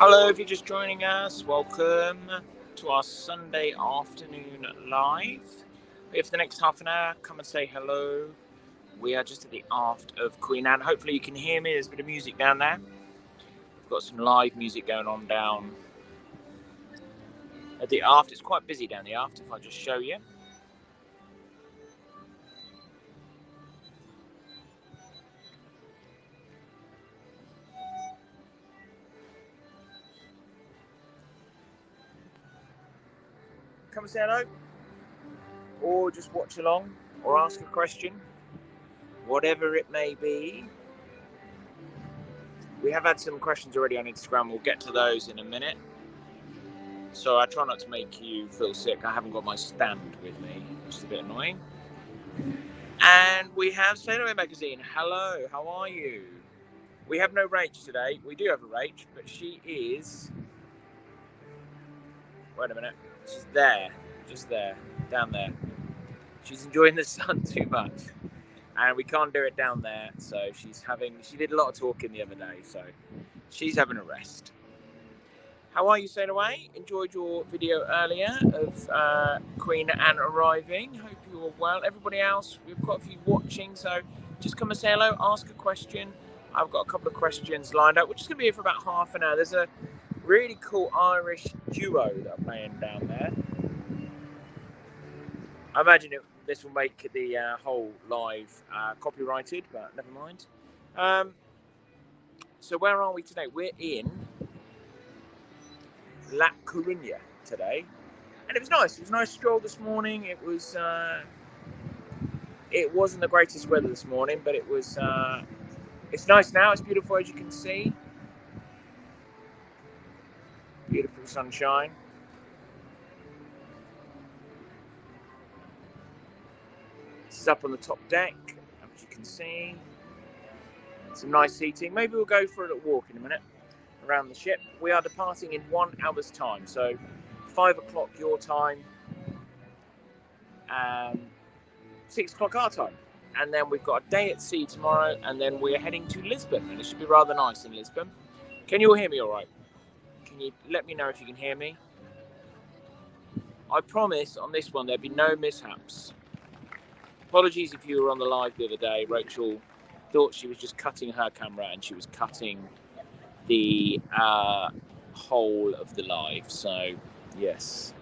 Hello, if you're just joining us, welcome to our Sunday afternoon live. For the next half an hour, come and say hello. We are just at the aft of Queen Anne. Hopefully you can hear me. There's a bit of music down there. We've got some live music going on down at the aft. It's quite busy down the aft, if I just show you. Come and say hello, or just watch along, or ask a question, whatever it may be. We have had some questions already on Instagram. We'll get to those in a minute. So I try not to make you feel sick. I haven't got my stand with me, which is a bit annoying. And we have Sailor Away Magazine. Hello, how are you? We have no Rach today. We do have a Rach, but she is... Wait a minute. She's there. Just there. Down there. She's enjoying the sun too much. And we can't do it down there. So she did a lot of talking the other day. So she's having a rest. How are you, Sailor Away? Enjoyed your video earlier of Queen Anne arriving. Hope you're well. Everybody else, we've got a few watching. So just come and say hello, ask a question. I've got a couple of questions lined up. We're just going to be here for about half an hour. There's a really cool Irish duo that are playing down there. I imagine this will make the whole live copyrighted, but never mind. So where are we today? We're in La Coruña today, and it was nice. It was a nice stroll this morning. It wasn't the greatest weather this morning, but it's nice now. It's beautiful, as you can see. Beautiful sunshine. This is up on the top deck, as you can see. Some nice seating. Maybe we'll go for a little walk in a minute around the ship. We are departing in 1 hour's time, so 5 o'clock your time, 6 o'clock our time, and then we've got a day at sea tomorrow, and then we're heading to Lisbon, and it should be rather nice in Lisbon. Can you all hear me all right? Can you let me know if you can hear me? I promise on this one there'll be no mishaps. Apologies if you were on the live the other day. Rachel thought she was just cutting her camera, and she was cutting the whole of the live. So yes.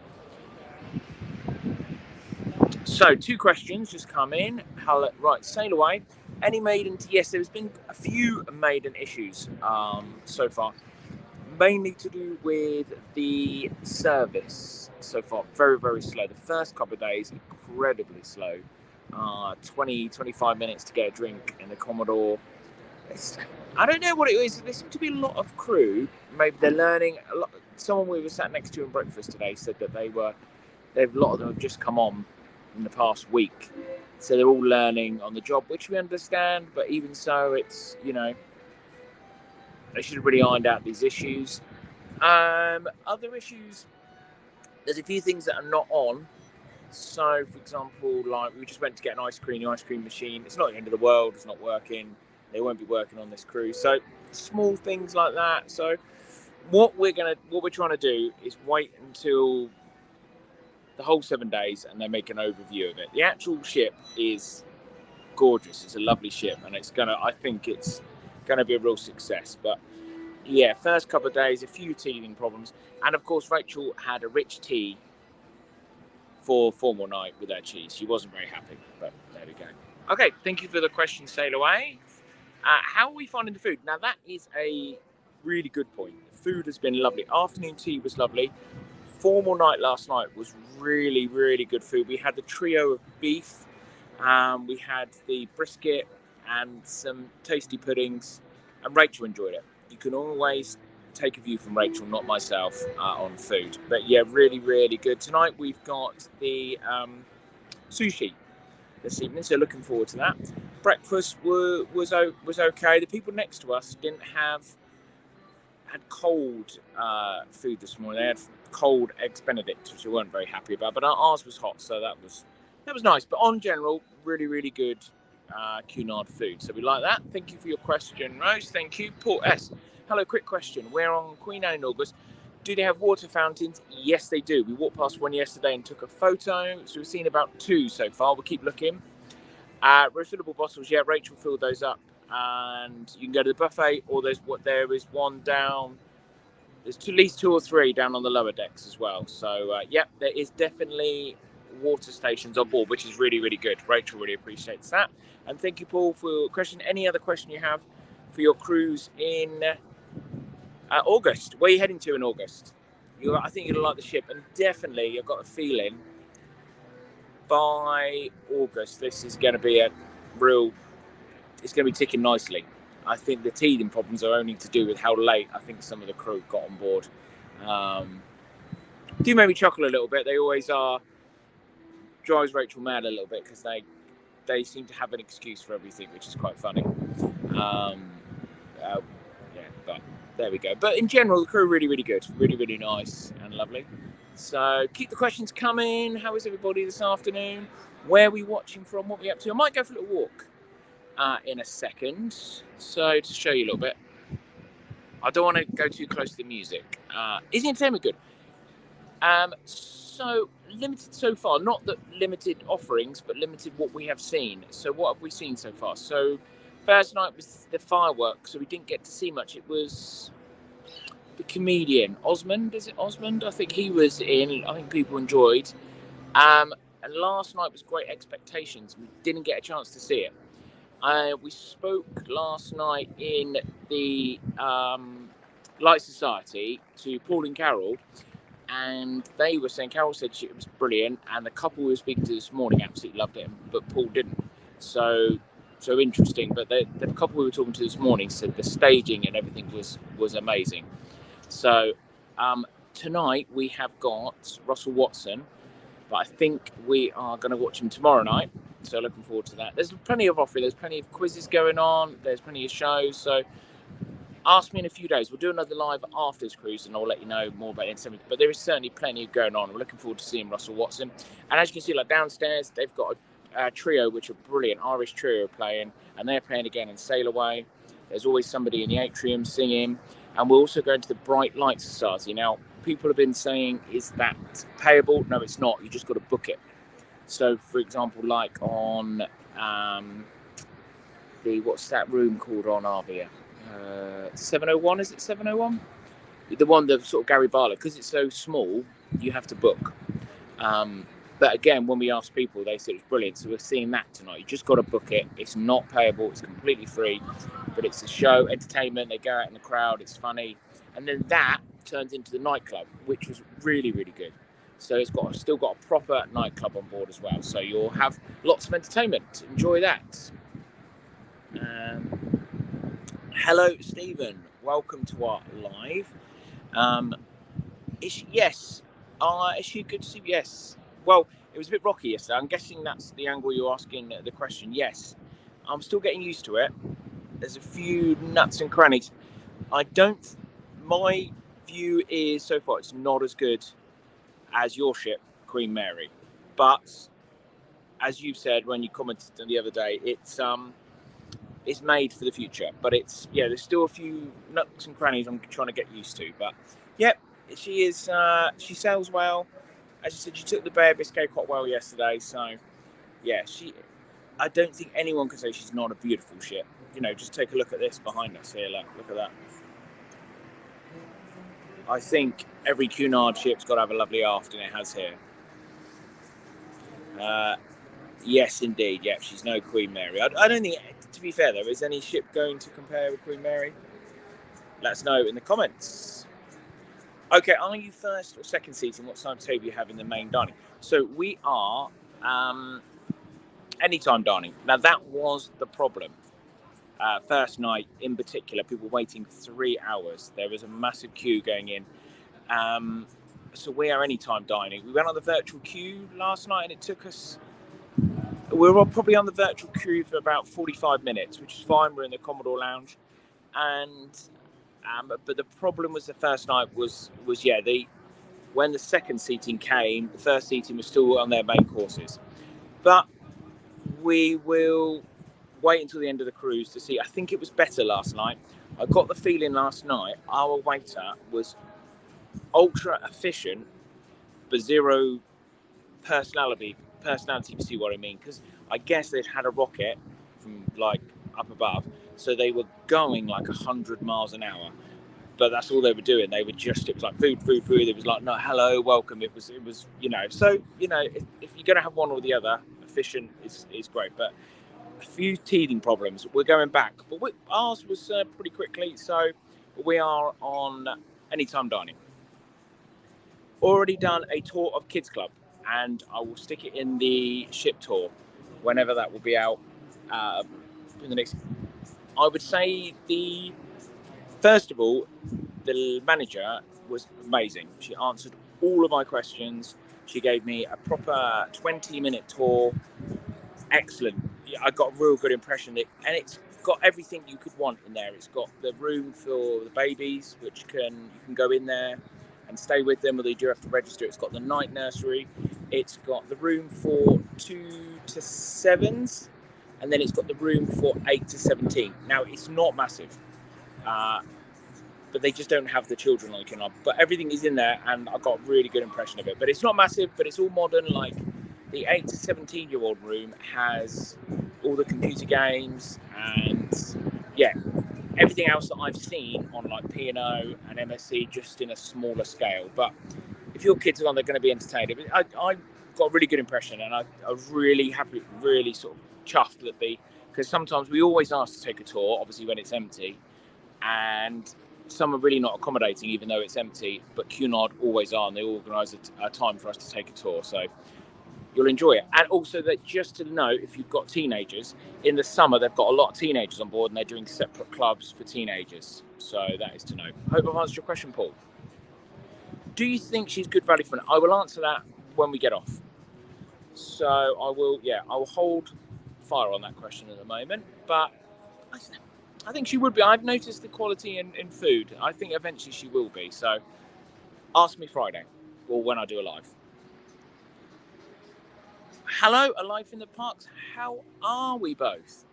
So 2 questions just come in. Right, sail away. Any Maiden? Yes, there's been a few Maiden issues so far, mainly to do with the service so far. Very, very slow. The first couple of days, incredibly slow. 20-25 minutes to get a drink in the Commodore. I don't know what it is. There seems to be a lot of crew. Maybe they're learning a lot. Someone we were sat next to in breakfast today said that a lot of them have just come on in the past week, so they're all learning on the job, which we understand. But even so, it's, they should have really ironed out these issues. Other issues. There's a few things that are not on. So, for example, like we just went to get an ice cream. The ice cream machine. It's not the end of the world. It's not working. They won't be working on this cruise. So small things like that. So what we're trying to do is wait until the whole 7 days and then make an overview of it. The actual ship is gorgeous. It's a lovely ship, and I think it's gonna be a real success. But yeah, first couple of days, a few teething problems, and of course Rachel had a rich tea for formal night with her cheese. She wasn't very happy, but there we go. Okay, thank you for the question, Sail Away. How are we finding the food? Now, that is a really good point. The food has been lovely. Afternoon tea was lovely. Formal night last night was really, really good food. We had the trio of beef. We had the brisket and some tasty puddings. And Rachel enjoyed it. You can always take a view from Rachel, not myself, on food. But yeah, really, really good. Tonight we've got the sushi this evening, so looking forward to that. Breakfast was okay. The people next to us had cold food this morning. They had cold eggs Benedict, which we weren't very happy about, but ours was hot, so that was nice. But on general, really, really good Cunard food. So we like that. Thank you for your question, Rose. Thank you, Paul S. Hello, quick question. We're on Queen Anne in August. Do they have water fountains? Yes, they do. We walked past one yesterday and took a photo. So we've seen about 2 so far. We'll keep looking. Refillable bottles, yeah, Rachel filled those up. And you can go to the buffet, or there is one down. There's at least 2 or 3 down on the lower decks as well. So, yeah, there is definitely water stations on board, which is really, really good. Rachel really appreciates that. And thank you, Paul, for your question. Any other question you have for your cruise in August? Where are you heading to in August? I think you'll like the ship, and definitely, I've got a feeling by August this is going to be it's going to be ticking nicely. I think the teething problems are only to do with how late I think some of the crew got on board. Do make me chuckle a little bit. They always are. Drives Rachel mad a little bit because they seem to have an excuse for everything, which is quite funny. Yeah, but there we go. But in general, the crew are really, really good. Really, really nice and lovely. So keep the questions coming. How is everybody this afternoon? Where are we watching from? What are we up to? I might go for a little walk in a second. So to show you a little bit. I don't want to go too close to the music. Is the entertainment good? So limited so far. Not that limited offerings, but limited what we have seen. So what have we seen so far? So first night was the fireworks, so we didn't get to see much. It was the comedian Osmond. Is it Osmond? I think he was in. I think people enjoyed. And last night was Great Expectations. We didn't get a chance to see it. We spoke last night in the Light Society to Paul and Carol, and they were saying, Carol said it was brilliant, and the couple we were speaking to this morning absolutely loved it, but Paul didn't. So interesting. But the couple we were talking to this morning said the staging and everything was amazing. So tonight we have got Russell Watson, but I think we are going to watch him tomorrow night. So looking forward to that. There's plenty of offering. There's plenty of quizzes going on. There's plenty of shows. So ask me in a few days. We'll do another live after this cruise, and I'll let you know more about it. But there is certainly plenty going on. We're looking forward to seeing Russell Watson. And as you can see, like downstairs, they've got a trio, which are brilliant. Irish trio playing, and they're playing again in Sail Away. There's always somebody in the atrium singing. And we're also going to the Bright Light Society. Now, people have been saying, is that payable? No, it's not. You just got to book it. So, for example, like on what's that room called on Arvia? 701, is it 701? The one that sort of Gary Barlow, because it's so small, you have to book. But again, when we asked people, they said it's brilliant. So we're seeing that tonight. You just got to book it. It's not payable. It's completely free. But it's a show, entertainment. They go out in the crowd. It's funny. And then that turns into the nightclub, which was really, really good. So it's still got a proper nightclub on board as well. So you'll have lots of entertainment. Enjoy that. Hello, Stephen. Welcome to our live. Is she good to see? Yes. Well, it was a bit rocky yesterday. I'm guessing that's the angle you're asking the question. Yes. I'm still getting used to it. There's a few nuts and crannies. My view is so far it's not as good as your ship, Queen Mary. But as you said when you commented the other day, it's made for the future. But there's still a few nuts and crannies I'm trying to get used to. But she is. She sails well. As you said, she took the Bay of Biscay quite well yesterday. So I don't think anyone can say she's not a beautiful ship. Just take a look at this behind us here. Look at that. I think every Cunard ship's got to have a lovely aft, and it has here. Yes, indeed. Yeah, she's no Queen Mary. I don't think, to be fair, though, is any ship going to compare with Queen Mary? Let us know in the comments. Okay, are you first or second seating? What timetable you have in the main dining? So we are anytime dining. Now, that was the problem. First night, in particular, people waiting 3 hours. There was a massive queue going in. So we are anytime dining. We went on the virtual queue last night, and it took us... We were probably on the virtual queue for about 45 minutes, which is fine. We're in the Commodore Lounge. And... but the problem was the first night was when the second seating came, the first seating was still on their main courses. But we will wait until the end of the cruise to see. I think it was better last night. I got the feeling last night our waiter was ultra efficient, but zero personality, if you see what I mean. Because I guess they'd had a rocket from like up above, so they were going like 100 miles an hour. But that's all they were doing. They were just, it was like food. It was like, no, hello, welcome. It was, you know. So, you know, if you're going to have one or the other, efficient is great. But a few teething problems. We're going back. But ours was pretty quickly. So we are on anytime dining. Already done a tour of Kids Club. And I will stick it in the ship tour whenever that will be out in the next. I would say first of all, the manager was amazing. She answered all of my questions. She gave me a proper 20-minute tour. Excellent. I got a real good impression. And it's got everything you could want in there. It's got the room for the babies, which you can go in there and stay with them, although you do have to register. It's got the night nursery. It's got the room for 2 to 7s. And then it's got the room for 8 to 17. Now, it's not massive. But they just don't have the children like Cunard. But everything is in there, and I got a really good impression of it. But it's not massive, but it's all modern. Like the 8 to 17-year-old room has all the computer games and everything else that I've seen on like P&O and MSC, just in a smaller scale. But if your kids are on, they're going to be entertained. I got a really good impression, and I was really happy, really sort of chuffed that because sometimes we always ask to take a tour, obviously when it's empty, and some are really not accommodating even though it's empty, but Cunard always are, and they organise a time for us to take a tour, so you'll enjoy it. And also, that just to know, if you've got teenagers, in the summer they've got a lot of teenagers on board and they're doing separate clubs for teenagers, so that is to know. Hope I've answered your question, Paul. Do you think she's good value for money? I will answer that when we get off, so I will hold fire on that question at the moment, but I think she would be. I've noticed the quality in food. I think eventually she will be. So ask me Friday or when I do a live. Hello, Alive in the Parks. How are we both?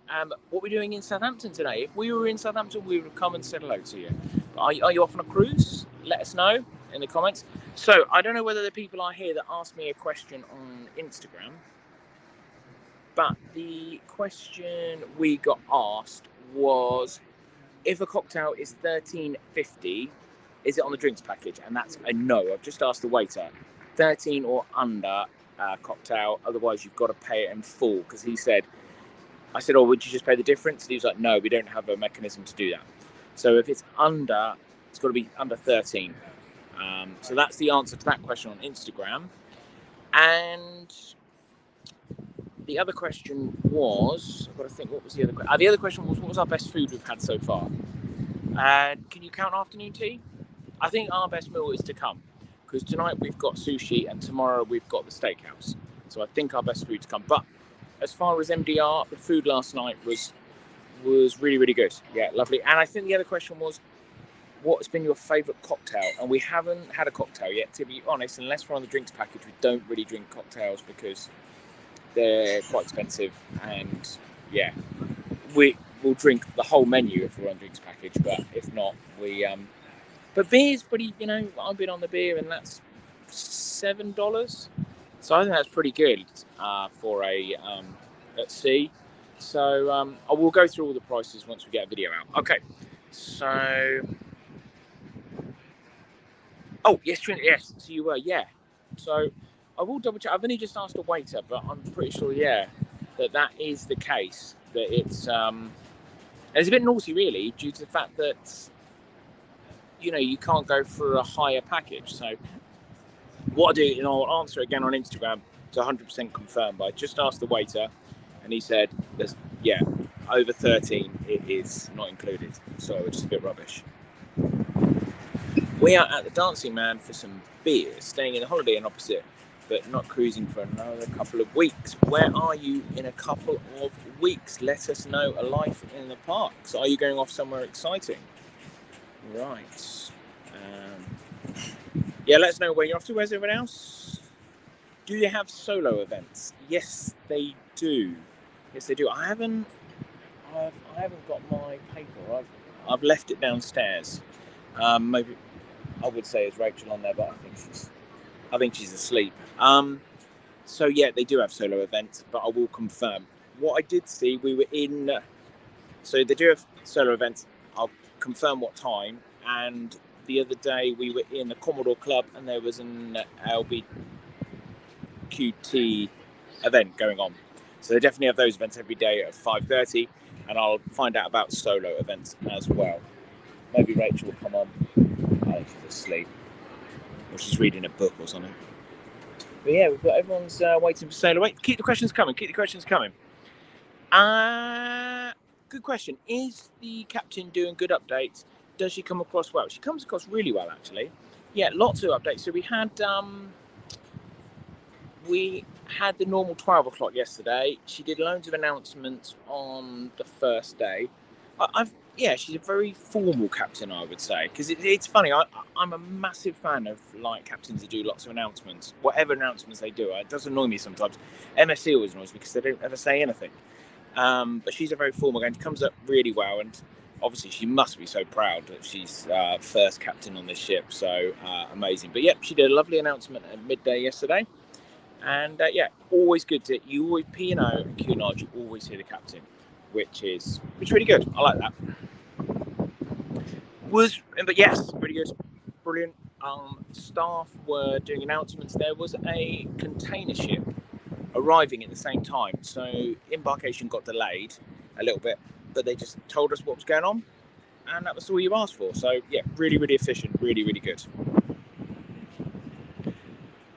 What are we doing in Southampton today? If we were in Southampton, we would come and say hello to you. Are you off on a cruise? Let us know in the comments. So I don't know whether the people are here that asked me a question on Instagram, but the question we got asked was, if a cocktail is $13.50, is it on the drinks package? And that's a no. I've just asked the waiter. 13 or under cocktail, otherwise you've got to pay it in full. Because I said, oh, would you just pay the difference? And he was like, no, we don't have a mechanism to do that. So if it's under, it's got to be under 13. So that's the answer to that question on Instagram. And the other question was, I've got to think, what was the other question? The other question was, what was our best food we've had so far? Can you count afternoon tea? I think our best meal is to come, because tonight we've got sushi and tomorrow we've got the steakhouse. So I think our best food to come. But as far as MDR, the food last night was really, really good. Yeah, lovely. And I think the other question was, what's been your favourite cocktail? And we haven't had a cocktail yet, to be honest. Unless we're on the drinks package, we don't really drink cocktails because they're quite expensive, and we'll drink the whole menu if we're on drinks package, but if not, but beer's pretty, I've been on the beer and that's $7, so I think that's pretty good for a at sea. So I will go through all the prices once we get a video out. Okay, so yes, so you were, so I will double check. I've only just asked a waiter, but I'm pretty sure, that is the case. That it's a bit naughty, really, due to the fact that you can't go for a higher package. So what I do, and I'll answer again on Instagram to 100% confirm. But I just asked the waiter, and he said, over 13, it is not included. So it's just a bit rubbish. We are at the Dancing Man for some beer, staying in the Holiday Inn opposite, but not cruising for another couple of weeks. Where are you in a couple of weeks? Let us know. A life in the parks. Are you going off somewhere exciting? Right. Let us know where you're off to. Where's everyone else? Do they have solo events? Yes, they do. I haven't I haven't got my paper. I've left it downstairs. Maybe I would say is Rachel on there, but I think she's asleep. So yeah, they do have solo events, but I will confirm. What I did see, we were in. So they do have solo events. I'll confirm what time. And the other day we were in the Commodore Club, and there was an LBQT event going on. So they definitely have those events every day at 5:30, and I'll find out about solo events as well. Maybe Rachel will come on. I think she's asleep, or she's reading a book or something. But yeah, we've got everyone's waiting for solo. Wait, keep the questions coming. Keep the questions coming. Good question. Is the captain doing good updates? Does she come across well? She comes across really well, actually. Yeah, lots of updates. So we had the normal 12 o'clock yesterday. She did loads of announcements on the first day. She's a very formal captain, I would say, because it's funny. I'm a massive fan of like captains who do lots of announcements, whatever announcements they do. It does annoy me sometimes. MSC always annoys me because they don't ever say anything. But she's a very formal guy. She comes up really well, and obviously she must be so proud that she's first captain on this ship. So amazing. But yep, she did a lovely announcement at midday yesterday. And always good to you. Always P&O and Cunard, you always hear the captain, which is really good. I like that. But yes, really good, brilliant. Staff were doing announcements. There was a container ship arriving at the same time, so embarkation got delayed a little bit, but they just told us what was going on, and that was all you asked for. So yeah, really, really efficient, really, really good.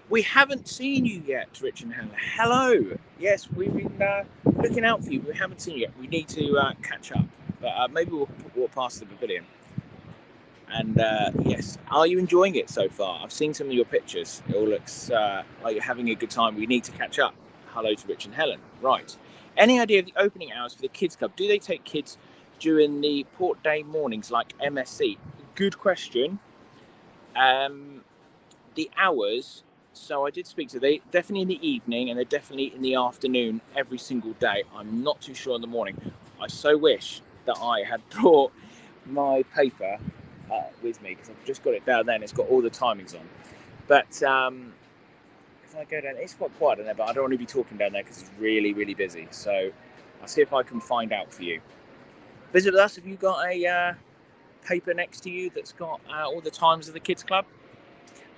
We haven't seen you yet, Rich and Helen. Hello. Yes, we've been looking out for you. We haven't seen you yet. We need to catch up, but maybe we'll walk past the pavilion. And yes, are you enjoying it so far? I've seen some of your pictures. It all looks like you're having a good time. We need to catch up. Hello to Rich and Helen. Right. Any idea of the opening hours for the kids club? Do they take kids during the port day mornings like MSC? Good question. The hours. So I did speak to they definitely in the evening, and they're definitely in the afternoon every single day. I'm not too sure in the morning. I so wish that I had brought my paper with me, because I've just got it down there and it's got all the timings on. But if I go down, it's quite quiet in there, but I don't want to be talking down there because it's really, really busy. So I'll see if I can find out for you. Visit with us. Have you got a paper next to you that's got all the times of the kids club?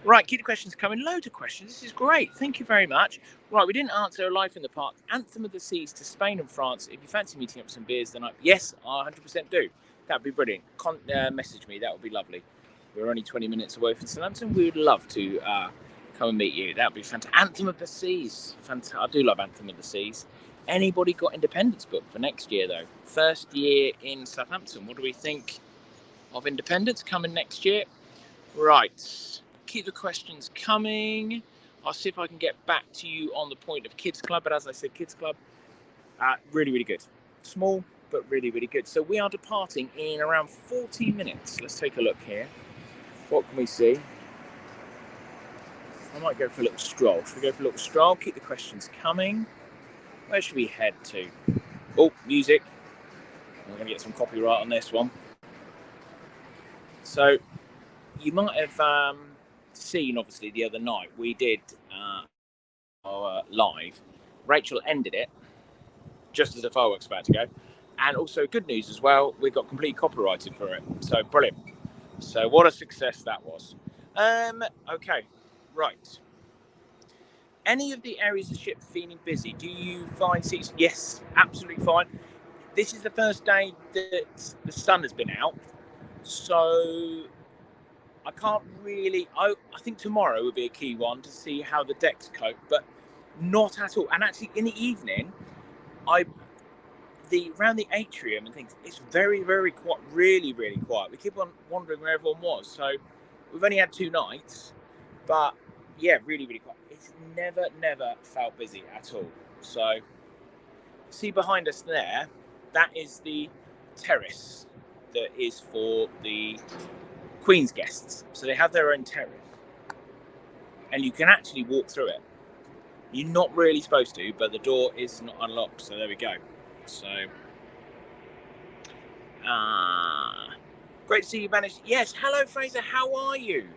Right, keep the questions coming. Loads of questions. This is great. Thank you very much. Right, we didn't answer a life in the park. Anthem of the Seas to Spain and France. If you fancy meeting up some beers, then yes, I 100% do. That'd be brilliant. Message me. That would be lovely. We're only 20 minutes away from Southampton. We would love to come and meet you. That would be fantastic. Anthem of the Seas. Fantastic. I do love Anthem of the Seas. Anybody got Independence booked for next year, though? First year in Southampton. What do we think of Independence coming next year? Right. Keep the questions coming. I'll see if I can get back to you on the point of Kids Club. But as I said, Kids Club, really, really good. Small, but really, really good. So we are departing in around 40 minutes. Let's take a look here. What can we see? I might go for a little stroll. Should we go for a little stroll? Keep the questions coming. Where should we head to? Oh, music. We're going to get some copyright on this one. So you might have seen, obviously, the other night we did our live. Rachel ended it just as the fireworks were about to go. And also good news as well, we got complete copyrighted for it. So brilliant. So what a success that was. Okay, right. Any of the areas of the ship feeling busy? Do you find seats? Yes, absolutely fine. This is the first day that the sun has been out. So I can't really, I think tomorrow would be a key one to see how the decks cope, but not at all. And actually in the evening, around the atrium and things, it's very, very quiet, really, really quiet. We keep on wondering where everyone was. So we've only had 2 nights, but yeah, really, really quiet. It's never felt busy at all. So see behind us there, that is the terrace that is for the Queen's guests. So they have their own terrace, and you can actually walk through it. You're not really supposed to, but the door is not unlocked. So there we go. So Great to see you managed. Yes, hello Fraser, how are you?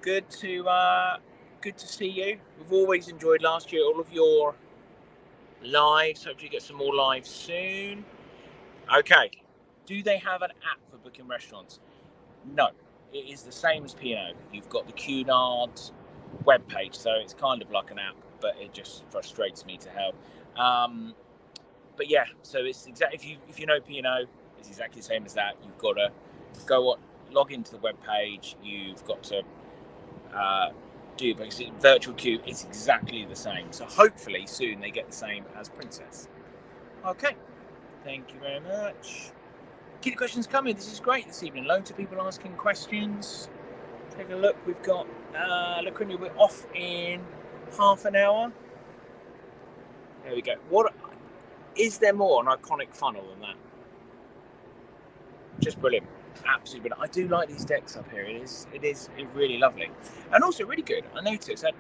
Good to see you. We've always enjoyed last year all of your lives. Hopefully get some more lives soon. Okay. Do they have an app for booking restaurants? No. It is the same as P&O. You've got the Cunard webpage, so it's kind of like an app, but it just frustrates me to hell. But yeah, so it's exactly if you know P&O, it's exactly the same as that. You've got to log into the webpage. You've got to do virtual queue. It's exactly the same. So hopefully soon they get the same as Princess. Okay, thank you very much. Keep the questions coming. This is great this evening. Loads of people asking questions. Take a look. We've got Lacuna. We're off in half an hour. There we go. What is there more an iconic funnel than that? Just brilliant. Absolutely brilliant. I do like these decks up here. It is really lovely, and also really good. I noticed that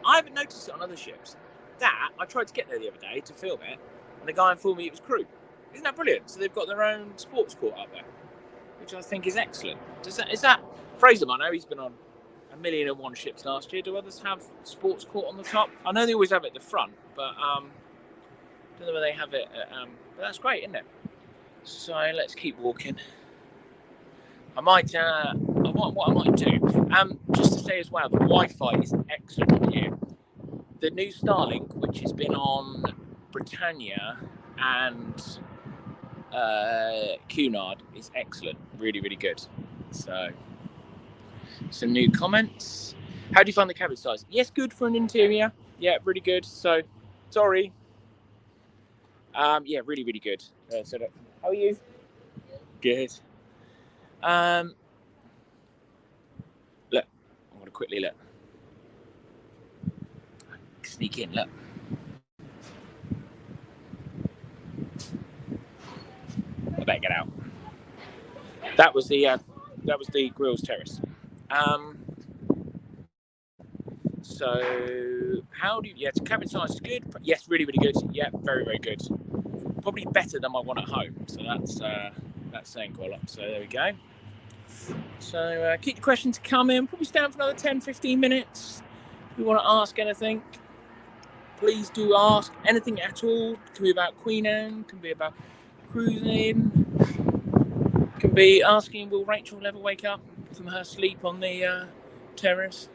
I haven't noticed it on other ships. That I tried to get there the other day to film it, and the guy informed me it was crew. Isn't that brilliant? So they've got their own sports court up there, which I think is excellent. Is that Fraser? I know he's been on 1,000,001 ships last year. Do others have sports court on the top? I know they always have it at the front, but don't know whether they have it. But that's great, isn't it? So let's keep walking. I might, what I might do, just to say as well, the Wi-Fi is excellent here. The new Starlink, which has been on Britannia and Cunard, is excellent. Really, really good. So, some new comments. How do you find the cabin size? Yes, good for an interior. Yeah, really good. So, sorry. Yeah, really, really good. How are you? Good. Look, I'm gonna quickly look. Sneak in. Look. I better get out. That was the Grills Terrace. So how do you? Yeah, cabin size is good. Yes, really, really good. Yeah, very, very good. Probably better than my one at home. So that's saying quite a lot. So there we go. So keep the questions coming. Probably stay on for another 10-15 minutes. If you want to ask anything, please do ask anything at all. It can be about Queen Anne, can be about cruising, can be asking will Rachel ever wake up from her sleep on the terrace.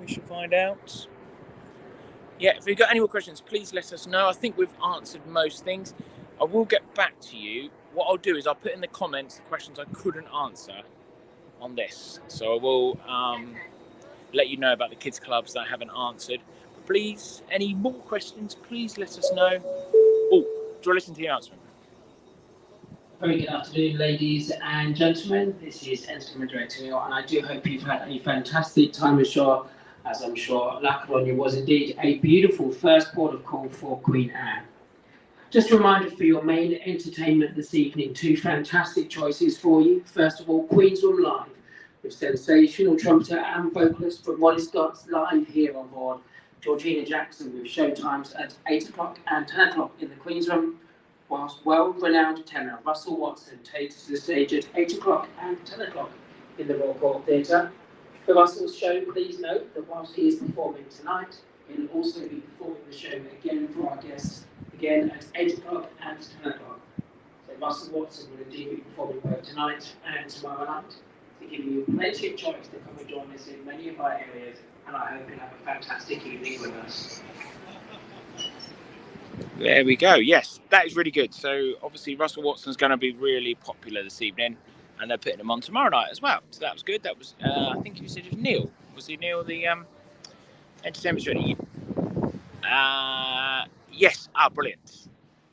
We should find out. Yeah, if you've got any more questions, please let us know. I think we've answered most things. I will get back to you. What I'll do is I'll put in the comments the questions I couldn't answer on this. So I will let you know about the kids clubs that I haven't answered. But please, any more questions, please let us know. Oh, do I listen to the announcement? Very good afternoon, ladies and gentlemen. This is Entertainment Director Neil, and I do hope you've had a fantastic time ashore, as I'm sure La Coruña was indeed a beautiful first port of call for Queen Anne. Just a reminder for your main entertainment this evening, two fantastic choices for you. First of all, Queen's Room Live, with sensational trumpeter and vocalist from What Is God's live here on board. Georgina Jackson with show times at 8 o'clock and 10 o'clock in the Queen's Room, whilst world-renowned tenor Russell Watson takes to the stage at 8 o'clock and 10 o'clock in the Royal Court Theatre. For Russell's show, please note that whilst he is performing tonight, he'll also be performing the show again for our guests, again at 8 o'clock and 10 o'clock. So Russell Watson will indeed be performing both tonight and tomorrow night, to give you plenty of choice to come and join us in many of our areas, and I hope you'll have a fantastic evening with us. There we go. Yes, that is really good. So obviously Russell Watson's going to be really popular this evening, and they're putting him on tomorrow night as well. So that was good. That was I think you said it was Neil. Was he Neil the entertainment strategy? Yes. Brilliant.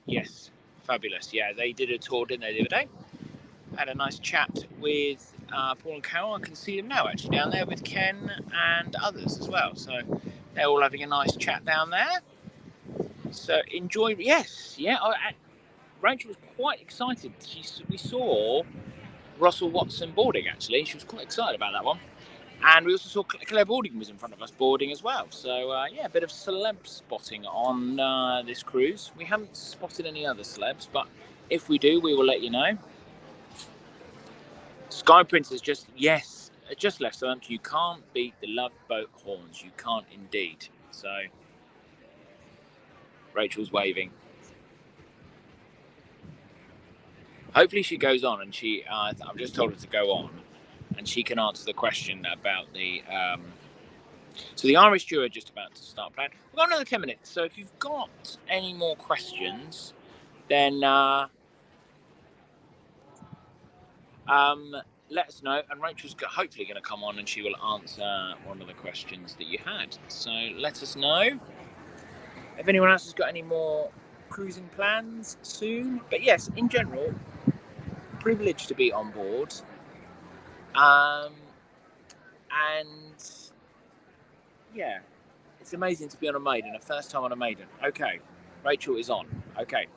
Yes, fabulous. Yeah, they did a tour, didn't they, the other day? Had a nice chat with Paul and Carol. I can see them now actually down there with Ken and others as well. So they're all having a nice chat down there. So enjoy. Yes, yeah. Rachel was quite excited. We saw Russell Watson boarding actually. She was quite excited about that one. And we also saw Claire Boarding was in front of us boarding as well. So yeah, a bit of celeb spotting on this cruise. We haven't spotted any other celebs, but If we do, we will let you know. Sky Prince has just left Southampton. You can't beat the Love Boat horns. You can't indeed. So Rachel's waving. Hopefully she goes on, and I've just told her to go on, and she can answer the question about the. So the Irish Jew are just about to start playing. We've got another 10 minutes. So if you've got any more questions, then let us know. And Rachel's hopefully going to come on, and she will answer one of the questions that you had. So let us know if anyone else has got any more cruising plans soon. But yes, in general, privileged to be on board. And yeah, it's amazing to be on a Maiden, a first time on a Maiden. Okay, Rachel is on. Okay,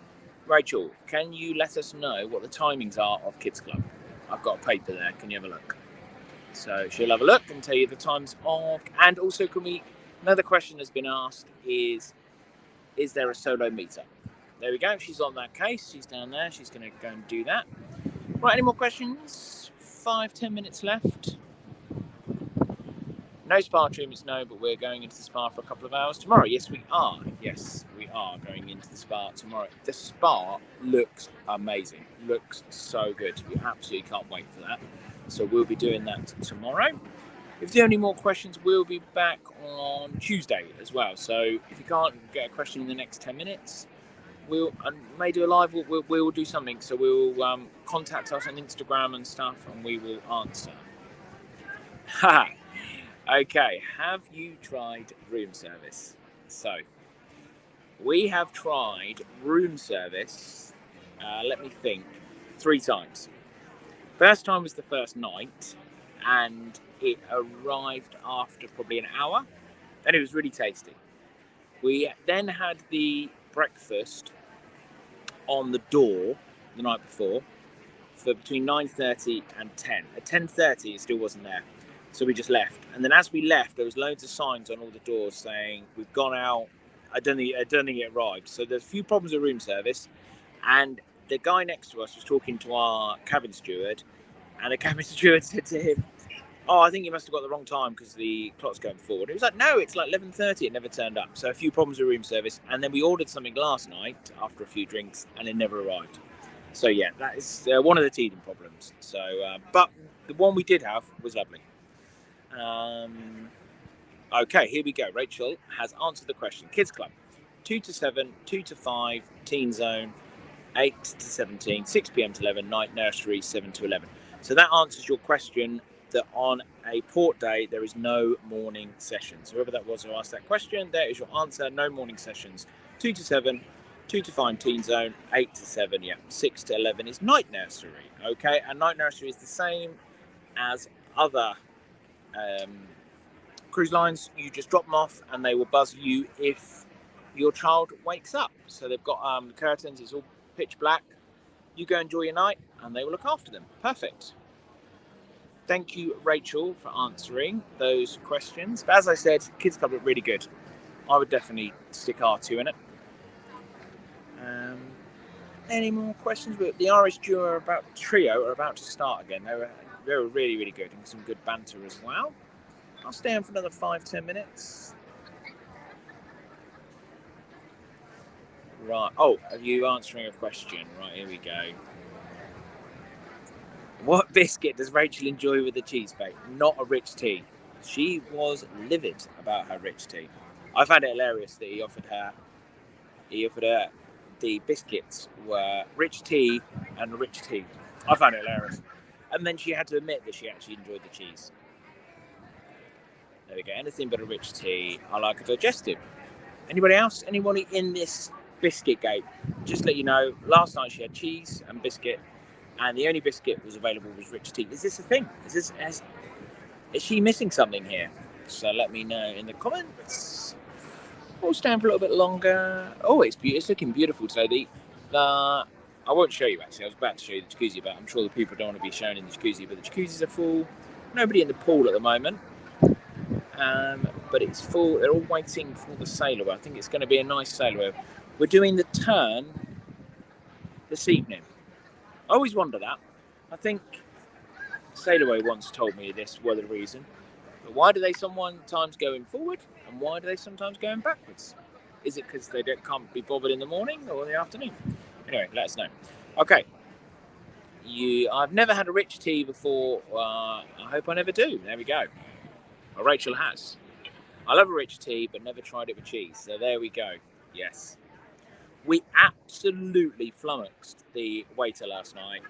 Rachel, can you let us know what the timings are of Kids Club? I've got a paper there. Can you have a look? So she'll have a look and tell you the times of. And also, another question has been asked is there a solo meetup? There we go. She's on that case. She's down there. She's going to go and do that. Right, any more questions? 5-10 minutes left. No spa treatments, no, but we're going into the spa for a couple of hours tomorrow. Yes, we are. Yes, we are going into the spa tomorrow. The spa looks amazing. Looks so good. We absolutely can't wait for that. So we'll be doing that tomorrow. If there are any more questions, we'll be back on Tuesday as well. So if you can't get a question in the next 10 minutes, we may do a live. We'll do something. So we'll contact us on Instagram and stuff, and we will answer. Ha! Okay, have you tried room service? So, we have tried room service, let me think, 3 times. First time was the first night, and it arrived after probably an hour, and it was really tasty. We then had the breakfast on the door the night before for between 9:30 and 10. At 10:30, it still wasn't there. So we just left. And then as we left, there was loads of signs on all the doors saying, we've gone out. I don't think it arrived. So there's a few problems with room service. And the guy next to us was talking to our cabin steward. And the cabin steward said to him, oh, I think you must have got the wrong time because the clock's going forward. It was like, no, it's like 11:30. It never turned up. So a few problems with room service. And then we ordered something last night after a few drinks, and it never arrived. So yeah, that is one of the teething problems. So, but the one we did have was lovely. Okay, here we go. Rachel has answered the question. Kids Club, 2 to 7, 2 to 5, teen zone, 8 to 17, 6 p.m. to 11, night nursery, 7 to 11. So that answers your question that on a port day, there is no morning sessions. Whoever that was who asked that question, there is your answer. No morning sessions. 2 to 7, 2 to 5, teen zone, 8 to 7, yeah. 6 to 11 is night nursery. Okay, and night nursery is the same as other cruise lines. You just drop them off and they will buzz you if your child wakes up. So they've got the curtains, it's all pitch black. You go enjoy your night and they will look after them. Perfect. Thank you, Rachel, for answering those questions. But as I said, Kids Club look really good. I would definitely stick R2 in it. Any more questions? But the Irish trio are about to start again. They were really, really good, and some good banter as well. I'll stay on for another 5-10 minutes. Right. Oh, are you answering a question? Right, here we go. What biscuit does Rachel enjoy with the cheese bake? Not a rich tea. She was livid about her rich tea. I found it hilarious that he offered her the biscuits were rich tea and rich tea. I found it hilarious. And then she had to admit that she actually enjoyed the cheese. There we go. Anything but a rich tea. I like a digestive. Anybody else? Anybody in this biscuit gate? Just let you know, last night she had cheese and biscuit, and the only biscuit was available was rich tea. Is this a thing? Is she missing something here? So let me know in the comments. We'll stand for a little bit longer. Oh, it's looking beautiful today. I won't show you actually. I was about to show you the jacuzzi, but I'm sure the people don't want to be shown in the jacuzzi. But the jacuzzis are full. Nobody in the pool at the moment. But it's full. They're all waiting for the sail away. I think it's going to be a nice sail away. We're doing the turn this evening. I always wonder that. I think Sailaway once told me this was the reason. But why do they sometimes going forward and why do they sometimes going backwards? Is it because they can't be bothered in the morning or in the afternoon? Anyway, let us know. Okay. I've never had a rich tea before. I hope I never do. There we go. Well, Rachel has. I love a rich tea, but never tried it with cheese. So there we go. Yes. We absolutely flummoxed the waiter last night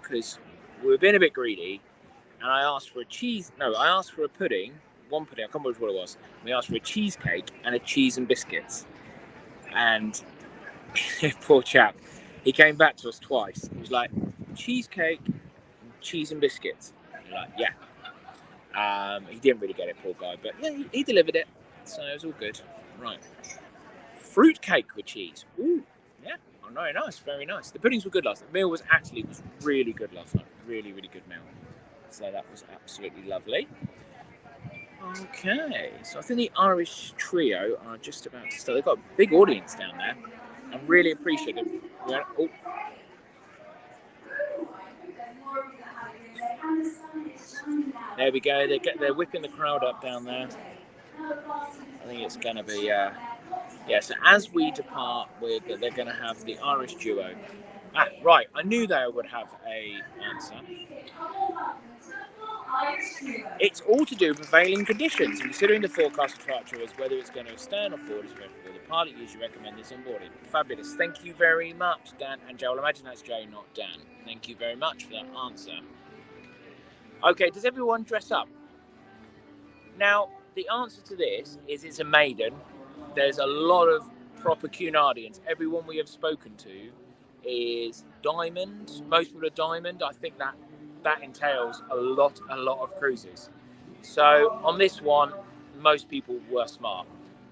because we were being a bit greedy, and I asked for I asked for a pudding. One pudding, I can't remember what it was. We asked for a cheesecake and a cheese and biscuits. And poor chap, he came back to us twice. He was like, cheesecake, cheese and biscuits. We're like, yeah. He didn't really get it, poor guy, but yeah, he delivered it. So it was all good. Right. Fruit cake with cheese. Ooh, yeah. Oh, very nice, very nice. The puddings were good last night. The meal was really good last night. Really, really good meal. So that was absolutely lovely. Okay, so I think the Irish trio are just about to start. They've got a big audience down there. I'm really appreciative. Oh. There we go. They're whipping the crowd up down there. I think it's going to be so as we depart, they're going to have the Irish duo. Right. I knew they would have a answer. It's all to do with prevailing conditions. Considering the forecast for is whether it's going to stern or forward, the pilot usually recommend this onboarding. Fabulous. Thank you very much, Dan and Joe. I imagine that's Joe, not Dan. Thank you very much for that answer. Okay, does everyone dress up? Now, the answer to this is it's a Maiden. There's a lot of proper Cunardians. Everyone we have spoken to is diamond. Most people are diamond. I think that entails a lot of cruises. So on this one, most people were smart.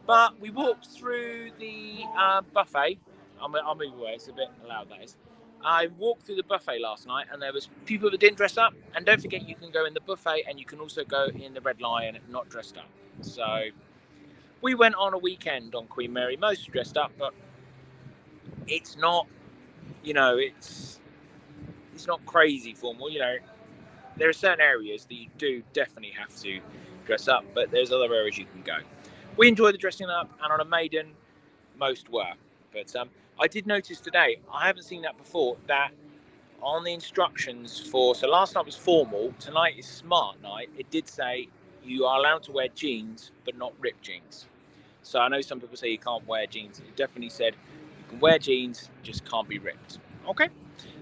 But we walked through the buffet. I'll move away. It's a bit loud, that is. I walked through the buffet last night, and there was people that didn't dress up. And don't forget, you can go in the buffet, and you can also go in the Red Lion not dressed up. So we went on a weekend on Queen Mary, most dressed up, but it's not, it's not crazy formal. There are certain areas that you do definitely have to dress up, but there's other areas you can go. We enjoyed the dressing up, and on a Maiden, most were. But I did notice today, I haven't seen that before, that on the instructions so last night was formal, tonight is smart night, it did say you are allowed to wear jeans, but not ripped jeans. So I know some people say you can't wear jeans. It definitely said you can wear jeans, just can't be ripped. Okay,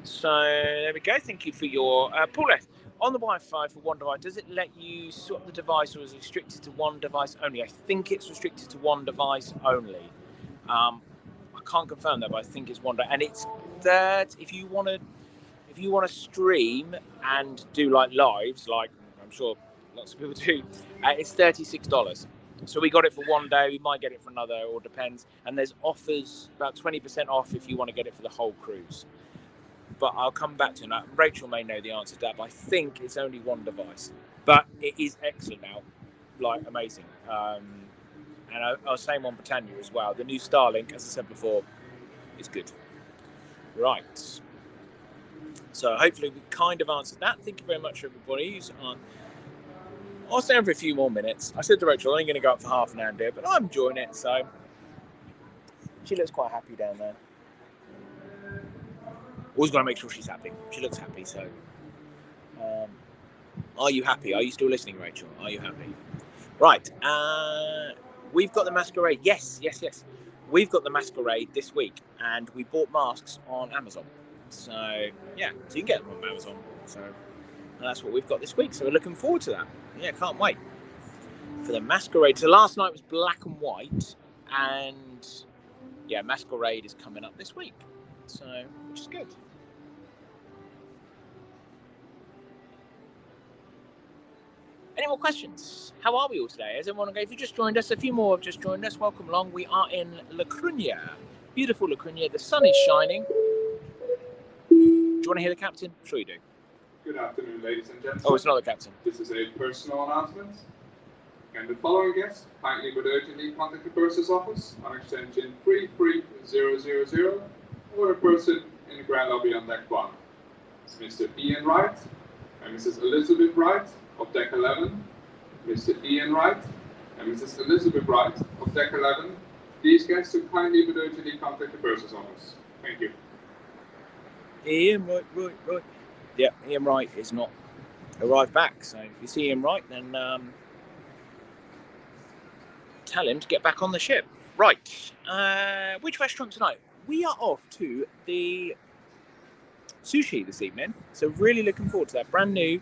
so there we go. Thank you for your Paul F. On the Wi-Fi for one device, does it let you swap the device, or is it restricted to one device only? I think it's restricted to one device only. I can't confirm that, but I think it's one. And it's that if you want to stream and do like lives, like I'm sure lots of people do, it's $36. So we got it for one day. We might get it for another, or depends. And there's offers about 20% off if you want to get it for the whole cruise. But I'll come back to that. Rachel may know the answer to that, but I think it's only one device. But it is excellent now, like amazing. And I was saying on Britannia as well. The new Starlink, as I said before, is good. Right. So hopefully we kind of answered that. Thank you very much, everybody. I'll stay on for a few more minutes. I said to Rachel, I'm only going to go up for half an hour and do it, but I'm enjoying it. So she looks quite happy down there. Always got to make sure she's happy. She looks happy, so. Are you happy? Are you still listening, Rachel? Are you happy? Right. We've got the masquerade. Yes. We've got the masquerade this week, and we bought masks on Amazon. So, yeah. So you can get them on Amazon. So that's what we've got this week. So we're looking forward to that. Yeah, can't wait for the masquerade. So last night was black and white, and yeah, masquerade is coming up this week. So, which is good. Any more questions? How are we all today? As everyone, if you just joined us, a few more have just joined us. Welcome along. We are in La Cunard. Beautiful La Cunard. The sun is shining. Do you want to hear the captain? I'm sure you do. Good afternoon, ladies and gentlemen. Oh, it's not the captain. This is a personal announcement. And the following guests kindly but urgently contact the purser's office on extension 33000 or a person in the Grand Lobby on deck 1. It's Mr. Ian Wright and Mrs. Elizabeth Wright of deck 11, Mr. Ian Wright and Mrs. Elizabeth Wright of deck 11. These guests to kindly but urgently contact the purser's office. Thank you. Ian Wright. Yeah, Ian Wright is not arrived back. So if you see Ian Wright, then tell him to get back on the ship. Right. Which restaurant tonight? We are off to the sushi this evening. So really looking forward to that. Brand new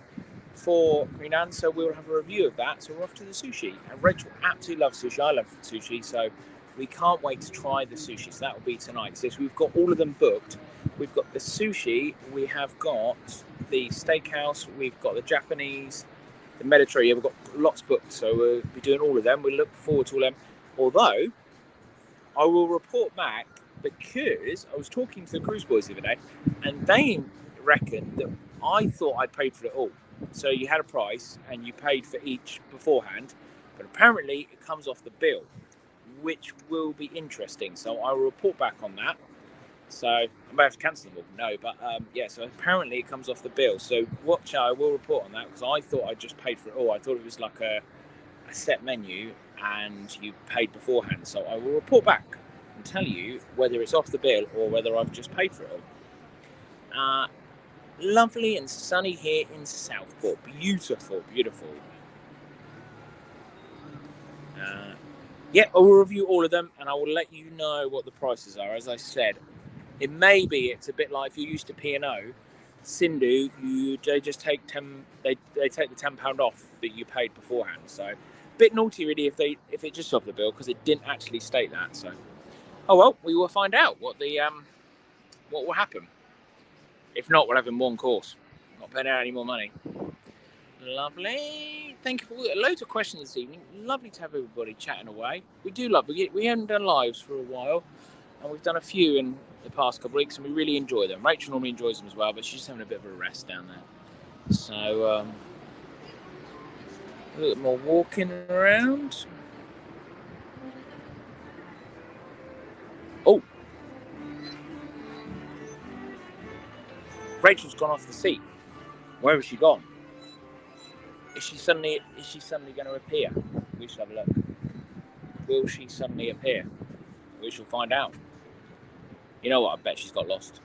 for Queen Anne. So we'll have a review of that. So we're off to the sushi. And Rachel absolutely loves sushi. I love sushi. So we can't wait to try the sushi. So that will be tonight. So we've got all of them booked. We've got the sushi. We have got the steakhouse. We've got the Japanese, the Mediterranean. We've got lots booked. So we'll be doing all of them. We look forward to all of them. Although I will report back, because I was talking to the cruise boys the other day and they reckoned that I thought I'd paid for it all. So you had a price and you paid for each beforehand, but apparently it comes off the bill, which will be interesting. So I will report back on that. So I might have to cancel them all. No, but yeah, so apparently it comes off the bill. So watch out, I will report on that, because I thought I just paid for it all. I thought it was like a set menu and you paid beforehand. So I will report back and tell you whether it's off the bill or whether I've just paid for it all. Lovely and sunny here in Southport. Beautiful. Yeah, I will review all of them and I will let you know what the prices are. As I said, it may be, it's a bit like if you're used to P&O, Sindhu, they just take they take the £10 off that you paid beforehand. So a bit naughty really if it just off the bill, because it didn't actually state that. So oh well, we will find out what will happen. If not, we'll have in one course. Not paying out any more money. Lovely. Thank you for loads of questions this evening. Lovely to have everybody chatting away. We do love. We haven't done lives for a while, and we've done a few in the past couple of weeks, and we really enjoy them. Rachel normally enjoys them as well, but she's having a bit of a rest down there. So a little more walking around. Oh, Rachel's gone off the seat. Where has she gone? Is she suddenly going to appear? We shall have a look. Will she suddenly appear? We shall find out. You know what? I bet she's got lost.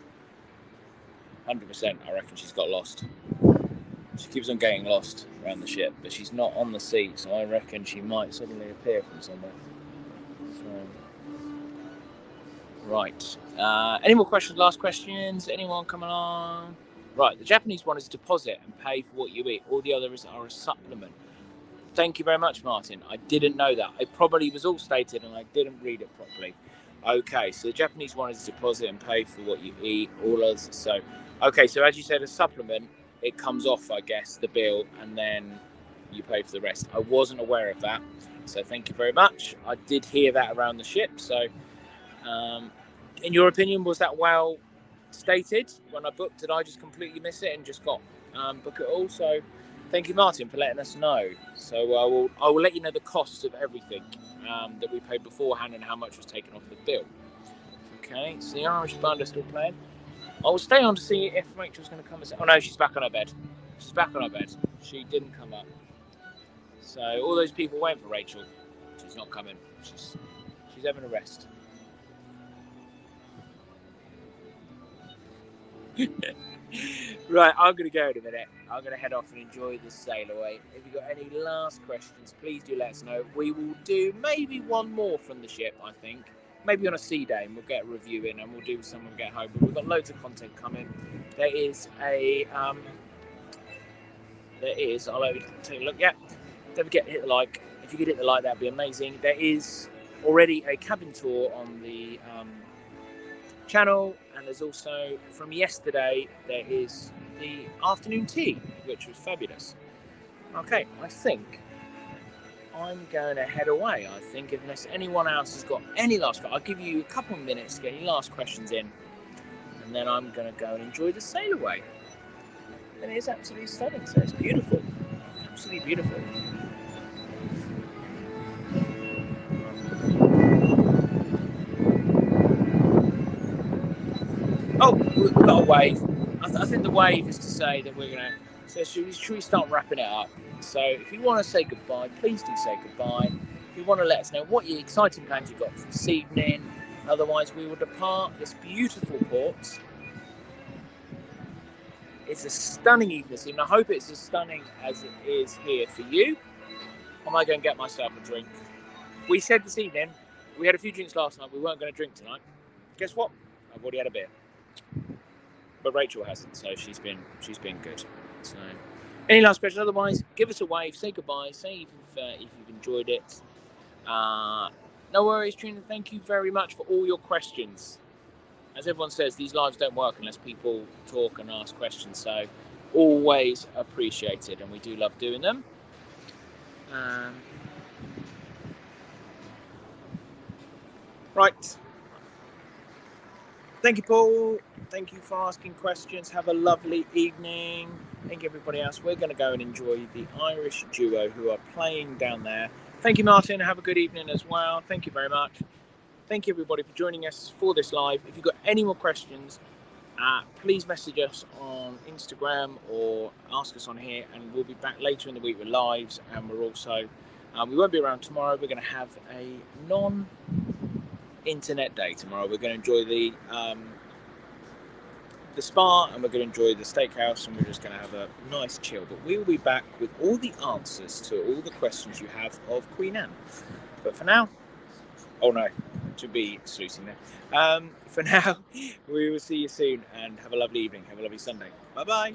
100%. I reckon she's got lost. She keeps on getting lost around the ship, but she's not on the seat, so I reckon she might suddenly appear from somewhere. So, right. Any more questions? Last questions? Anyone coming on? Right. The Japanese one is deposit and pay for what you eat. All the others are a supplement. Thank you very much, Martin. I didn't know that. It probably was all stated and I didn't read it properly. Okay, so the Japanese one is deposit and pay for what you eat. All others. So, okay, so as you said, a supplement, it comes off, I guess, the bill, and then you pay for the rest. I wasn't aware of that, so thank you very much. I did hear that around the ship. So, in your opinion, was that well stated when I booked? Did I just completely miss it and just got book it all? So, thank you, Martin, for letting us know. So I will let you know the costs of everything that we paid beforehand and how much was taken off the bill. Okay, so the Irish band are still playing. I will stay on to see if Rachel's going to come and say, oh no, she's back on her bed. She's back on her bed. She didn't come up. So all those people waiting for Rachel, she's not coming. She's having a rest. Right, I'm going to go in a minute. I'm going to head off and enjoy the sail away. If you've got any last questions, please do let us know. We will do maybe one more from the ship, I think. Maybe on a sea day, and we'll get a review in, and we'll do some when we get home. But we've got loads of content coming. There is I'll let you take a look. Yeah, don't forget to hit the like. If you could hit the like, that'd be amazing. There is already a cabin tour on the channel, and there's also, from yesterday, there is the afternoon tea, which was fabulous. Okay, I think I'm going to head away. I think unless anyone else has got any last questions, I'll give you a couple of minutes to get any last questions in, and then I'm going to go and enjoy the sail away. And it is absolutely stunning, so it's beautiful, absolutely beautiful. Oh, I've got a wave. I think the wave is to say that we're gonna. So should we start wrapping it up? So if you want to say goodbye, please do say goodbye. If you want to let us know what exciting plans you've got for this evening, otherwise we will depart this beautiful port. It's a stunning evening this evening. I hope it's as stunning as it is here for you. I might go and get myself a drink. We said this evening, we had a few drinks last night, we weren't going to drink tonight. Guess what? I've already had a beer. But Rachel hasn't, so she's been good. So, any last questions? Otherwise, give us a wave, say goodbye, say if you've enjoyed it. No worries, Trina. Thank you very much for all your questions. As everyone says, these lives don't work unless people talk and ask questions. So, always appreciated, and we do love doing them. Right. Thank you, Paul. Thank you for asking questions. Have a lovely evening. Thank you, everybody else. We're going to go and enjoy the Irish duo who are playing down there. Thank you, Martin. Have a good evening as well. Thank you very much. Thank you, everybody, for joining us for this live. If you've got any more questions, please message us on Instagram or ask us on here, and we'll be back later in the week with lives. And we're also, we won't be around tomorrow. We're going to have a non-internet day tomorrow. We're going to enjoy the spa, and we're going to enjoy the steakhouse, and we're just going to have a nice chill. But we will be back with all the answers to all the questions you have of Queen Anne. But for now, oh no, to be sluicing there. For now, we will see you soon, and have a lovely evening. Have a lovely Sunday. Bye bye.